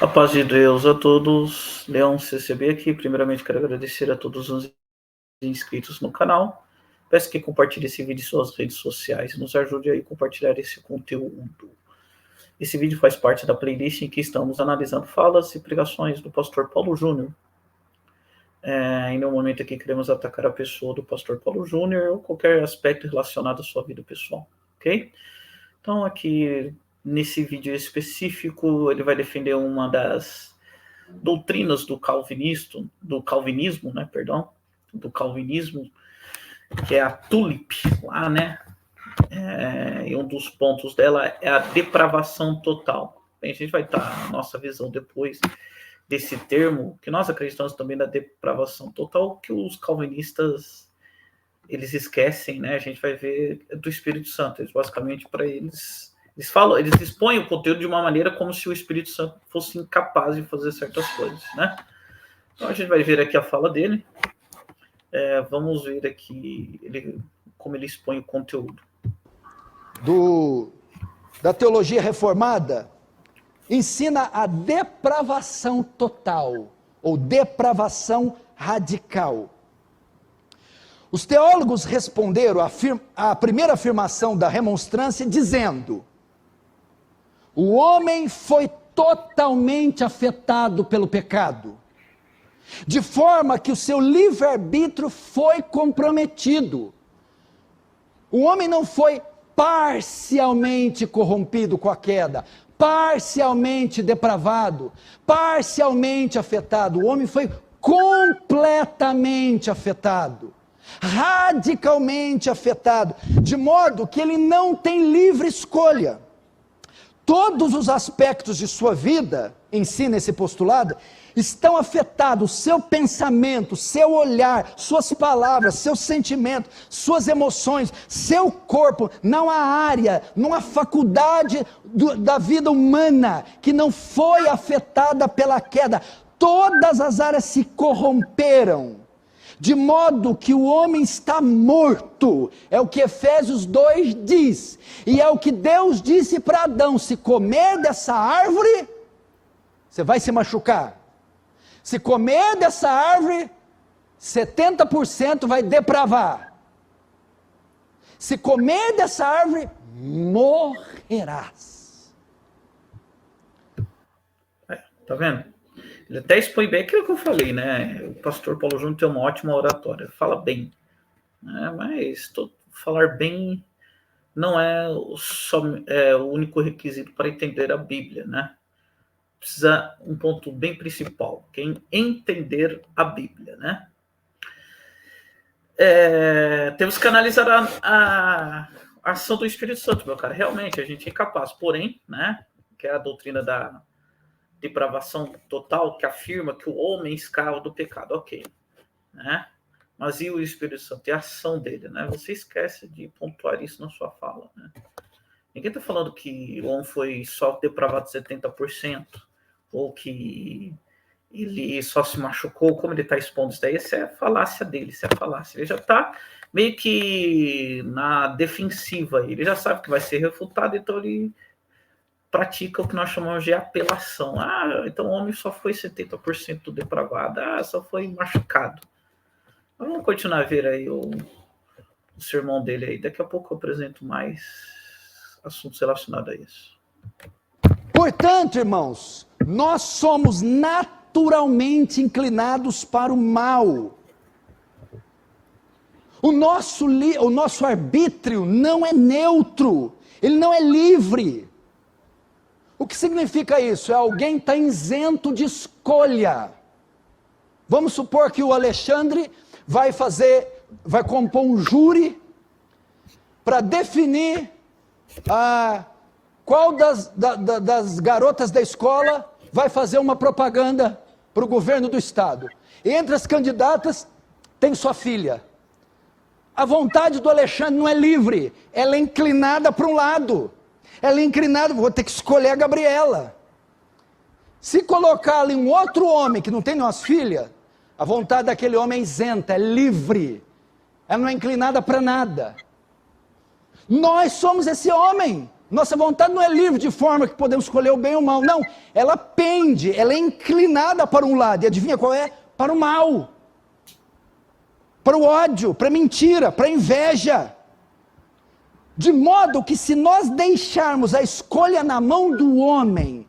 paz de Deus a todos, Leão CCB aqui. Primeiramente quero agradecer a todos os inscritos no canal. Peço que compartilhe esse vídeo em suas redes sociais e nos ajude aí a compartilhar esse conteúdo. Esse vídeo faz parte da playlist em que estamos analisando falas e pregações do pastor Paulo Júnior. Em nenhum momento aqui queremos atacar a pessoa do pastor Paulo Júnior ou qualquer aspecto relacionado à sua vida pessoal, ok? Então aqui nesse vídeo específico ele vai defender uma das doutrinas do calvinismo, que é a tulip lá, né? E um dos pontos dela é a depravação total. Bem, a gente vai estar a nossa visão depois desse termo, que nós acreditamos também na depravação total, que os calvinistas eles esquecem, né? A gente vai ver do Espírito Santo. Eles basicamente para eles expõem o conteúdo de uma maneira como se o Espírito Santo fosse incapaz de fazer certas coisas, né? Então a gente vai ver aqui a fala dele. Vamos ver aqui como ele expõe o conteúdo. Da teologia reformada, ensina a depravação total, ou depravação radical. Os teólogos responderam à primeira afirmação da remonstrância dizendo: o homem foi totalmente afetado pelo pecado, de forma que o seu livre-arbítrio foi comprometido. O homem não foi parcialmente corrompido com a queda, parcialmente depravado, parcialmente afetado. O homem foi completamente afetado, radicalmente afetado, de modo que ele não tem livre escolha. Todos os aspectos de sua vida, ensina esse postulado, estão afetados, seu pensamento, seu olhar, suas palavras, seus sentimentos, suas emoções, seu corpo. Não há área, não há faculdade da vida humana que não foi afetada pela queda. Todas as áreas se corromperam, de modo que o homem está morto. É o que Efésios 2 diz, e é o que Deus disse para Adão: se comer dessa árvore, você vai se machucar. Se comer dessa árvore, 70% vai depravar. Se comer dessa árvore, morrerás. Tá vendo? Ele até expõe bem aquilo que eu falei, né? O pastor Paulo Júnior tem uma ótima oratória, fala bem. Mas falar bem não é o único requisito para entender a Bíblia, né? Precisa um ponto bem principal, que é entender a Bíblia, né? Temos que analisar a ação do Espírito Santo, meu cara. Realmente, a gente é incapaz. Porém, né, que é a doutrina da depravação total, que afirma que o homem é escravo do pecado, ok, né? Mas e o Espírito Santo? E a ação dele, né? Você esquece de pontuar isso na sua fala, né? Ninguém está falando que o homem foi só depravado 70%, ou que ele só se machucou, como ele está expondo isso daí. Essa é a falácia dele, isso é a falácia. Ele já está meio que na defensiva, ele já sabe que vai ser refutado, então ele pratica o que nós chamamos de apelação. Então o homem só foi 70% depravado, só foi machucado. Vamos continuar a ver aí o sermão dele aí. Daqui a pouco eu apresento mais assuntos relacionados a isso. Portanto, irmãos, nós somos naturalmente inclinados para o mal. O nosso arbítrio não é neutro, ele não é livre. O que significa isso? Alguém está isento de escolha. Vamos supor que o Alexandre vai compor um júri para definir qual das garotas da escola vai fazer uma propaganda para o governo do estado. Entre as candidatas tem sua filha. A vontade do Alexandre não é livre, ela é inclinada para um lado. Ela é inclinada, vou ter que escolher a Gabriela. Se colocar ali um outro homem que não tem nenhuma filha, a vontade daquele homem é isenta, é livre. Ela não é inclinada para nada. Nós somos esse homem. Nossa vontade não é livre de forma que podemos escolher o bem ou o mal. Não, ela pende, ela é inclinada para um lado. E adivinha qual é? Para o mal. Para o ódio, para a mentira, para a inveja. De modo que se nós deixarmos a escolha na mão do homem,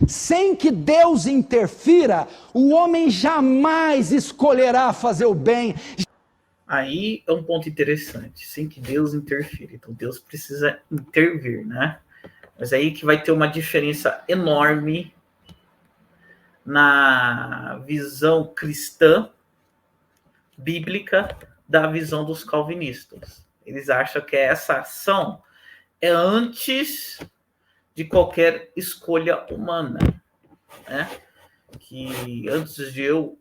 sem que Deus interfira, o homem jamais escolherá fazer o bem. Aí é um ponto interessante, sem que Deus interfira. Então Deus precisa intervir, né? Mas aí que vai ter uma diferença enorme na visão cristã, bíblica, da visão dos calvinistas. Eles acham que essa ação é antes de qualquer escolha humana, né? Que antes de eu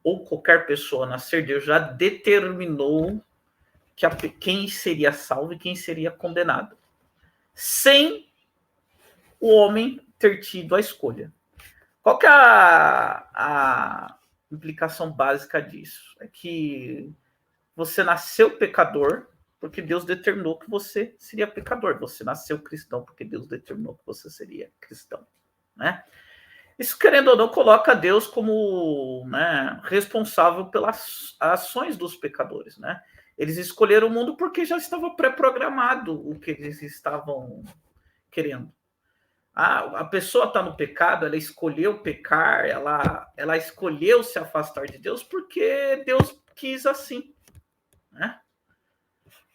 ou qualquer pessoa nascer, Deus já determinou quem seria salvo e quem seria condenado, sem o homem ter tido a escolha. Qual que é a implicação básica disso? É que você nasceu pecador porque Deus determinou que você seria pecador. Você nasceu cristão porque Deus determinou que você seria cristão, né? Isso, querendo ou não, coloca Deus como, né, responsável pelas ações dos pecadores, né? Eles escolheram o mundo porque já estava pré-programado o que eles estavam querendo. A pessoa está no pecado, ela escolheu pecar, ela escolheu se afastar de Deus porque Deus quis assim, né?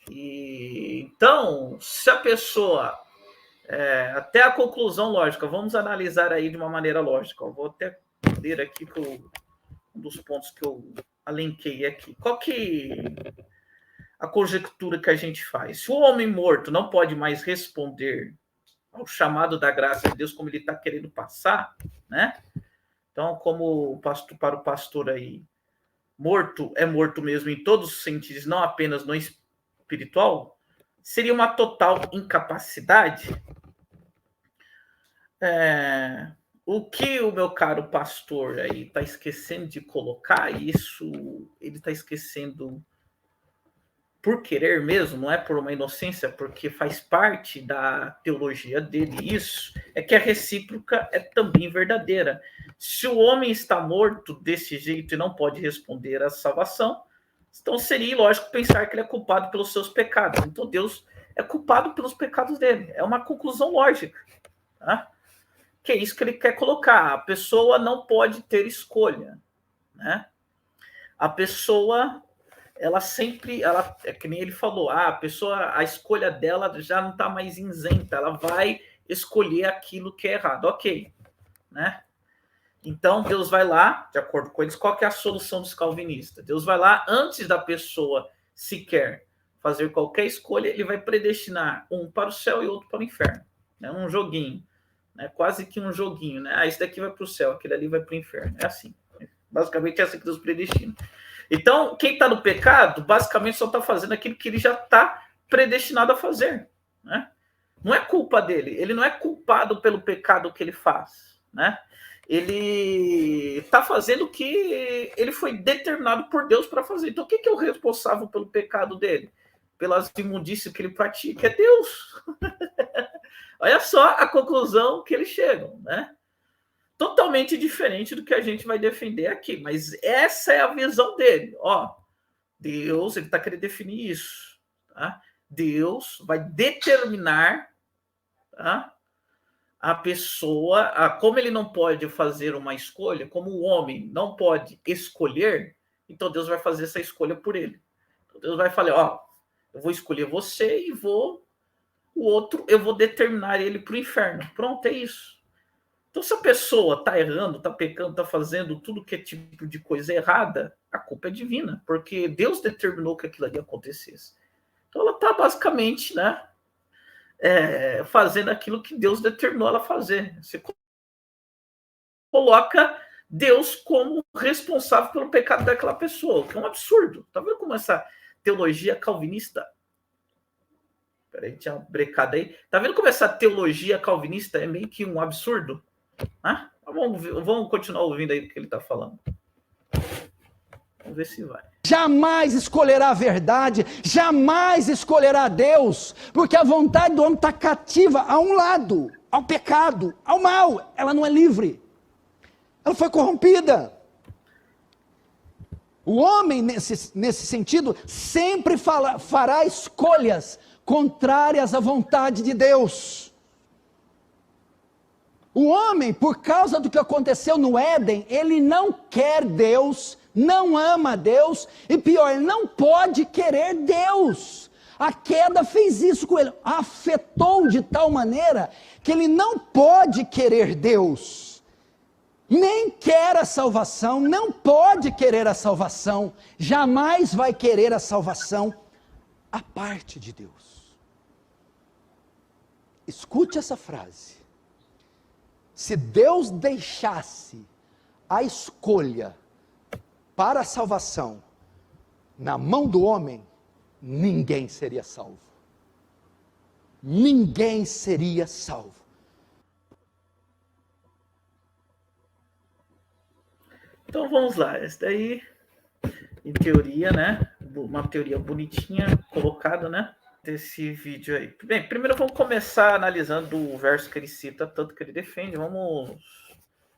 E, então, se a pessoa... até a conclusão lógica, vamos analisar aí de uma maneira lógica. Eu vou até ler aqui um dos pontos que eu alenquei aqui. Qual que a conjectura que a gente faz? Se o homem morto não pode mais responder ao chamado da graça de Deus como ele está querendo passar, né? Então, como para o pastor aí, morto é morto mesmo em todos os sentidos, não apenas no espiritual, seria uma total incapacidade. O que o meu caro pastor aí está esquecendo de colocar, isso ele está esquecendo por querer mesmo, não é por uma inocência, porque faz parte da teologia dele isso, é que a recíproca é também verdadeira. Se o homem está morto desse jeito e não pode responder à salvação, então seria ilógico pensar que ele é culpado pelos seus pecados. Então Deus é culpado pelos pecados dele. É uma conclusão lógica, tá? Que é isso que ele quer colocar. A pessoa não pode ter escolha, né? A pessoa, ela sempre, é que nem ele falou, a escolha dela já não está mais isenta, ela vai escolher aquilo que é errado, ok, né? Então Deus vai lá, de acordo com eles, qual que é a solução dos calvinistas? Deus vai lá, antes da pessoa sequer fazer qualquer escolha, ele vai predestinar um para o céu e outro para o inferno, né? Um joguinho. É quase que um joguinho, né? Esse daqui vai para o céu, aquele ali vai para o inferno. É assim. Basicamente é assim que Deus predestina. Então, quem está no pecado, basicamente só está fazendo aquilo que ele já está predestinado a fazer, né? Não é culpa dele. Ele não é culpado pelo pecado que ele faz, né? Ele está fazendo o que ele foi determinado por Deus para fazer. Então, quem que é o responsável pelo pecado dele? Pelas imundícias que ele pratica? É Deus. Olha só a conclusão que eles chegam, né? Totalmente diferente do que a gente vai defender aqui, mas essa é a visão dele. Ó, Deus, ele está querendo definir isso, tá? Deus vai determinar, tá, a pessoa, como ele não pode fazer uma escolha, como o homem não pode escolher, então Deus vai fazer essa escolha por ele. Então Deus vai falar, ó, eu vou escolher você e o outro, eu vou determinar ele para o inferno. Pronto, é isso. Então, se a pessoa está errando, está pecando, está fazendo tudo que é tipo de coisa errada, a culpa é divina, porque Deus determinou que aquilo ali acontecesse. Então, ela está basicamente, né, fazendo aquilo que Deus determinou ela fazer. Você coloca Deus como responsável pelo pecado daquela pessoa, o que é um absurdo. Tá vendo como essa teologia calvinista... Peraí, tinha uma brecada aí. Tá vendo como essa teologia calvinista é meio que um absurdo? Vamos continuar ouvindo aí o que ele está falando. Vamos ver se vai. Jamais escolherá a verdade, jamais escolherá Deus, porque a vontade do homem está cativa a um lado, ao pecado, ao mal. Ela não é livre, ela foi corrompida. O homem, nesse sentido, sempre fará escolhas contrárias à vontade de Deus. O homem, por causa do que aconteceu no Éden, ele não quer Deus, não ama Deus, e pior, ele não pode querer Deus. A queda fez isso com ele, afetou de tal maneira que ele não pode querer Deus. Nem quer a salvação, não pode querer a salvação, jamais vai querer a salvação à parte de Deus. Escute essa frase. Se Deus deixasse a escolha para a salvação na mão do homem, ninguém seria salvo. Ninguém seria salvo. Então vamos lá, essa daí, em teoria, né? Uma teoria bonitinha colocada, né? Desse vídeo aí. Bem, primeiro vamos começar analisando o verso que ele cita, tanto que ele defende. Vamos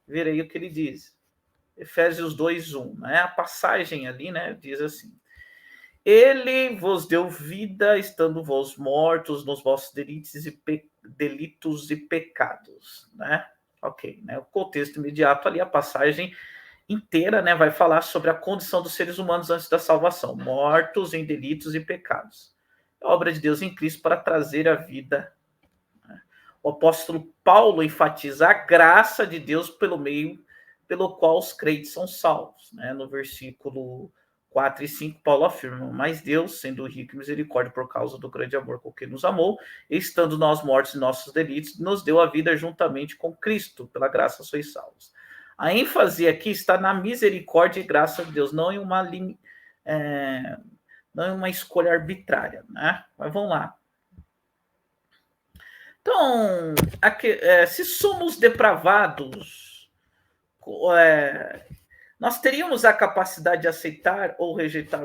ver aí o que ele diz. Efésios 2:1, né? A passagem ali, né? Diz assim: Ele vos deu vida, estando vós mortos nos vossos delitos e pecados, né? Ok, né? O contexto imediato ali, a passagem inteira, né, vai falar sobre a condição dos seres humanos antes da salvação, mortos em delitos e pecados. É a obra de Deus em Cristo para trazer a vida. O apóstolo Paulo enfatiza a graça de Deus pelo qual os crentes são salvos. Né? No versículo 4 e 5, Paulo afirma: Mas Deus, sendo rico em misericórdia por causa do grande amor com que nos amou, estando nós mortos em nossos delitos, nos deu a vida juntamente com Cristo, pela graça sois salvos. A ênfase aqui está na misericórdia e graça de Deus, não em uma escolha arbitrária, né? Mas vamos lá. Então, aqui, se somos depravados, nós teríamos a capacidade de aceitar ou rejeitar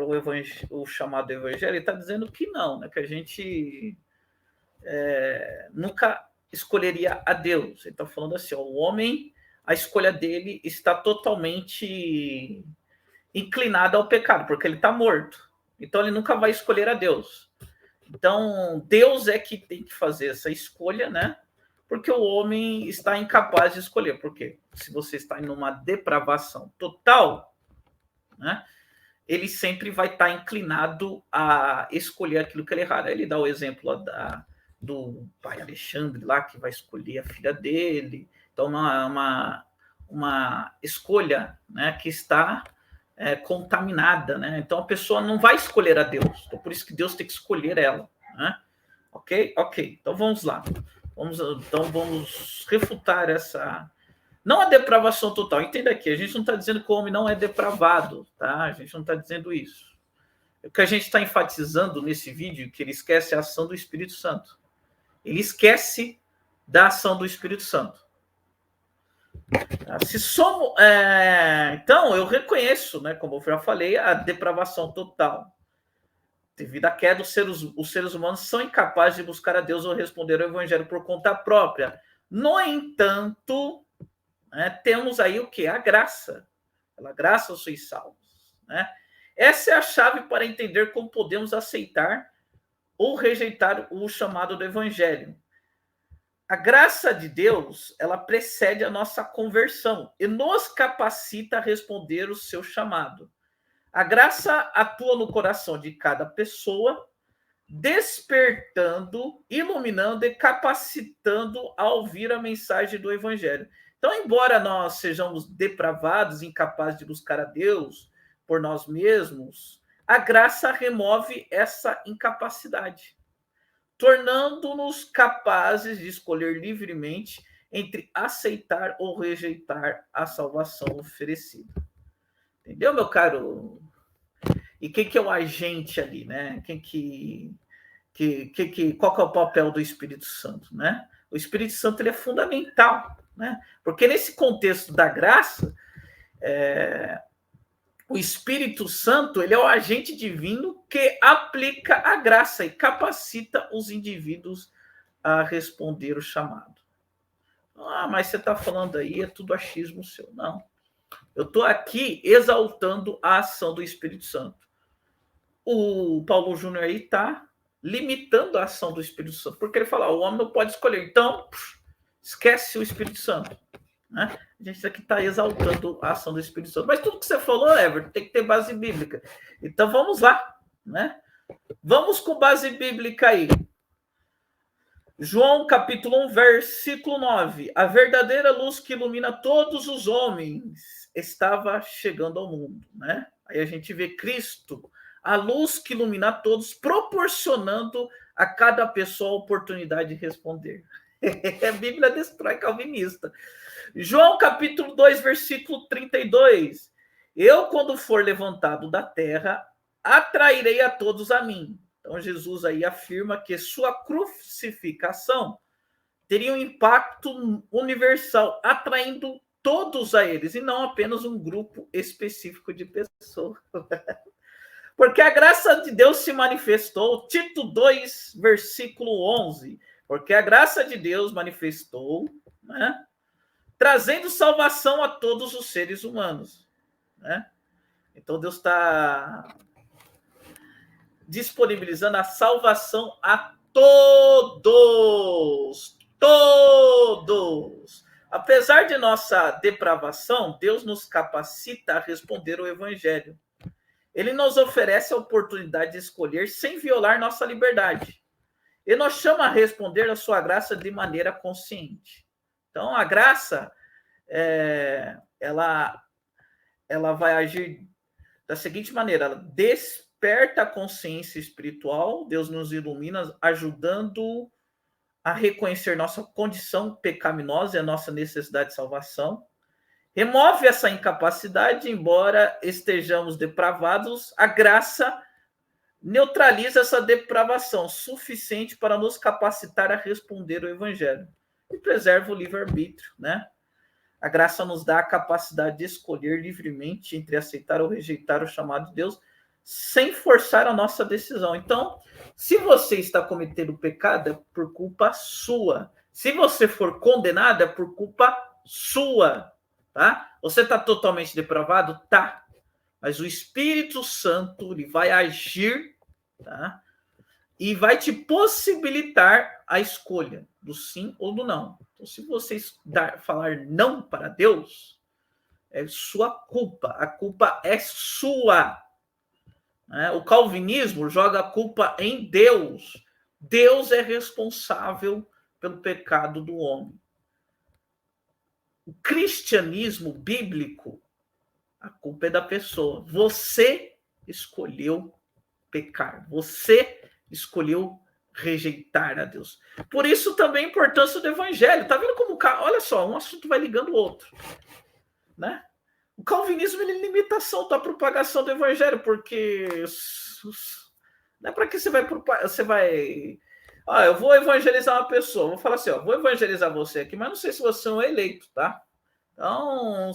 o chamado evangelho? Ele está dizendo que não, né? Que a gente nunca escolheria a Deus. Ele está falando assim, o homem, a escolha dele está totalmente inclinada ao pecado, porque ele está morto. Então ele nunca vai escolher a Deus. Então Deus é que tem que fazer essa escolha, né? Porque o homem está incapaz de escolher. Por quê? Se você está em uma depravação total, né? Ele sempre vai estar inclinado a escolher aquilo que ele é errado. Ele dá o exemplo do pai Alexandre lá, que vai escolher a filha dele. Então, uma escolha, né, que está contaminada, né? Então, a pessoa não vai escolher a Deus. Então, por isso que Deus tem que escolher ela, né? Ok? Então, vamos lá. Vamos refutar essa... Não a depravação total. Entenda aqui, a gente não está dizendo que o homem não é depravado, tá? A gente não está dizendo isso. O que a gente está enfatizando nesse vídeo é que ele esquece a ação do Espírito Santo. Ele esquece da ação do Espírito Santo. Se somos, então, eu reconheço, né, como eu já falei, a depravação total. Devido à queda, os seres humanos são incapazes de buscar a Deus ou responder ao Evangelho por conta própria. No entanto, temos aí o que? A graça. Pela graça sois salvos. Né? Essa é a chave para entender como podemos aceitar ou rejeitar o chamado do Evangelho. A graça de Deus, ela precede a nossa conversão e nos capacita a responder o seu chamado. A graça atua no coração de cada pessoa, despertando, iluminando e capacitando a ouvir a mensagem do Evangelho. Então, embora nós sejamos depravados, incapazes de buscar a Deus por nós mesmos, a graça remove essa incapacidade, tornando-nos capazes de escolher livremente entre aceitar ou rejeitar a salvação oferecida. Entendeu, meu caro? E quem que é o agente ali, né? Qual que é o papel do Espírito Santo, né? O Espírito Santo ele é fundamental, né? Porque nesse contexto da graça, o Espírito Santo, ele é o agente divino que aplica a graça e capacita os indivíduos a responder o chamado. Ah, mas você está falando aí, é tudo achismo seu. Não. Eu estou aqui exaltando a ação do Espírito Santo. O Paulo Júnior aí está limitando a ação do Espírito Santo, porque ele fala, o homem não pode escolher. Então, esquece o Espírito Santo. Né? A gente aqui está exaltando a ação do Espírito Santo. Mas tudo que você falou, Everton, tem que ter base bíblica. Então, vamos lá. Né? Vamos com base bíblica aí. João, capítulo 1, versículo 9. A verdadeira luz que ilumina todos os homens estava chegando ao mundo. Né? Aí a gente vê Cristo, a luz que ilumina todos, proporcionando a cada pessoa a oportunidade de responder. A Bíblia destrói calvinista. João capítulo 2, versículo 32. Eu, quando for levantado da terra, atrairei a todos a mim. Então, Jesus aí afirma que sua crucificação teria um impacto universal, atraindo todos a eles, e não apenas um grupo específico de pessoas. Porque a graça de Deus se manifestou, Tito 2, versículo 11, porque a graça de Deus manifestou, né, trazendo salvação a todos os seres humanos. Né? Então Deus está disponibilizando a salvação a todos. Todos. Apesar de nossa depravação, Deus nos capacita a responder o evangelho. Ele nos oferece a oportunidade de escolher sem violar nossa liberdade. Ele nos chama a responder a sua graça de maneira consciente. Então, a graça, ela vai agir da seguinte maneira: ela desperta a consciência espiritual, Deus nos ilumina, ajudando a reconhecer nossa condição pecaminosa e a nossa necessidade de salvação. Remove essa incapacidade, embora estejamos depravados, a graça neutraliza essa depravação, suficiente para nos capacitar a responder o evangelho. E preserva o livre-arbítrio, né? A graça nos dá a capacidade de escolher livremente entre aceitar ou rejeitar o chamado de Deus, sem forçar a nossa decisão. Então, se você está cometendo pecado, é por culpa sua. Se você for condenado, é por culpa sua. Tá? Você está totalmente depravado? Tá. Mas o Espírito Santo ele vai agir, tá? E vai te possibilitar a escolha do sim ou do não. Então, se você falar não para Deus, é sua culpa. A culpa é sua. Né? O calvinismo joga a culpa em Deus. Deus é responsável pelo pecado do homem. O cristianismo bíblico, a culpa é da pessoa. Você escolheu pecar. Você escolheu rejeitar a Deus. Por isso também a importância do evangelho. Tá vendo como... Olha só, um assunto vai ligando o outro. Né? O calvinismo ele limita a ação da propagação do evangelho, porque não é para que você vai... eu vou evangelizar uma pessoa, vou falar assim, vou evangelizar você aqui, mas não sei se você é um eleito, tá? Então,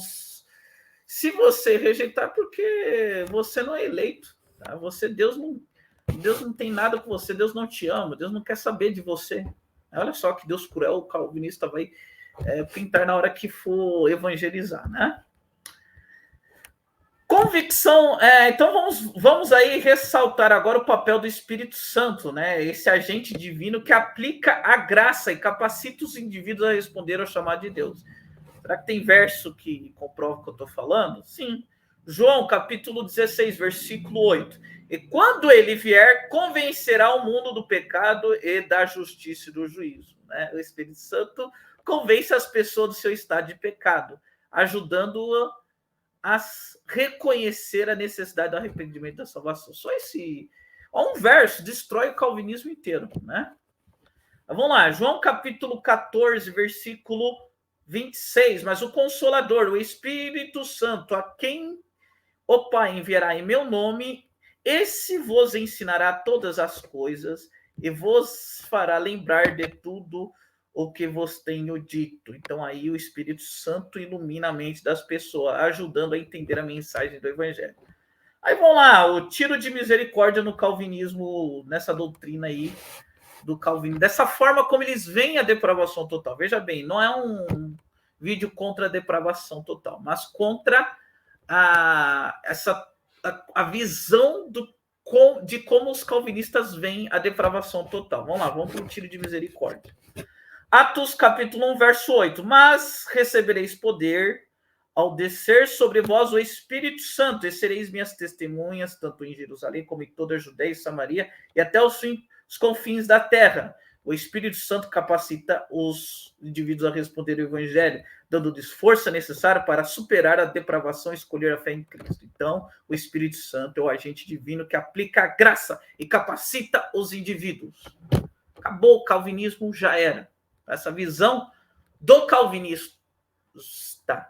se você rejeitar, porque você não é eleito, tá? Deus não tem nada com você, Deus não te ama, Deus não quer saber de você. Olha só que Deus cruel, o calvinista vai pintar na hora que for evangelizar, né? Convicção, então vamos aí ressaltar agora o papel do Espírito Santo, né? Esse agente divino que aplica a graça e capacita os indivíduos a responder ao chamado de Deus. Será que tem verso que comprova o que eu estou falando? Sim. João, capítulo 16, versículo 8. E quando ele vier, convencerá o mundo do pecado e da justiça e do juízo. Né? O Espírito Santo convence as pessoas do seu estado de pecado, ajudando-a a reconhecer a necessidade do arrependimento da salvação. Só um verso destrói o calvinismo inteiro, né? Vamos lá, João capítulo 14, versículo 26. Mas o Consolador, o Espírito Santo, a quem o Pai enviará em meu nome, esse vos ensinará todas as coisas e vos fará lembrar de tudo o que vos tenho dito. Então aí o Espírito Santo ilumina a mente das pessoas, ajudando a entender a mensagem do Evangelho. Aí vamos lá, o tiro de misericórdia no calvinismo, nessa doutrina aí do calvinismo, dessa forma como eles veem a depravação total. Veja bem, não é um vídeo contra a depravação total, mas contra a visão de como os calvinistas veem a depravação total. Vamos lá, vamos para o tiro de misericórdia. Atos capítulo 1, verso 8. Mas recebereis poder ao descer sobre vós o Espírito Santo, e sereis minhas testemunhas, tanto em Jerusalém como em toda a Judéia e Samaria, e até os confins da terra. O Espírito Santo capacita os indivíduos a responder o Evangelho, dando-lhes força necessária para superar a depravação e escolher a fé em Cristo. Então, o Espírito Santo é o agente divino que aplica a graça e capacita os indivíduos. Acabou o calvinismo, já era. Essa visão do calvinista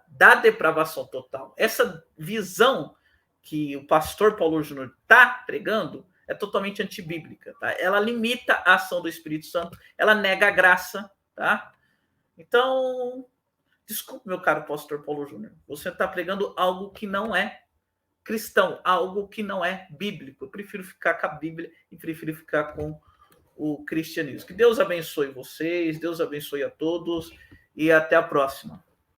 da depravação total, essa visão que o pastor Paulo Júnior está pregando é totalmente antibíblica, tá? Ela limita a ação do Espírito Santo, ela nega a graça, tá? Então, desculpe, meu caro pastor Paulo Júnior, você está pregando algo que não é cristão, algo que não é bíblico. Eu prefiro ficar com a Bíblia e prefiro ficar com o cristianismo. Que Deus abençoe vocês, Deus abençoe a todos e até a próxima.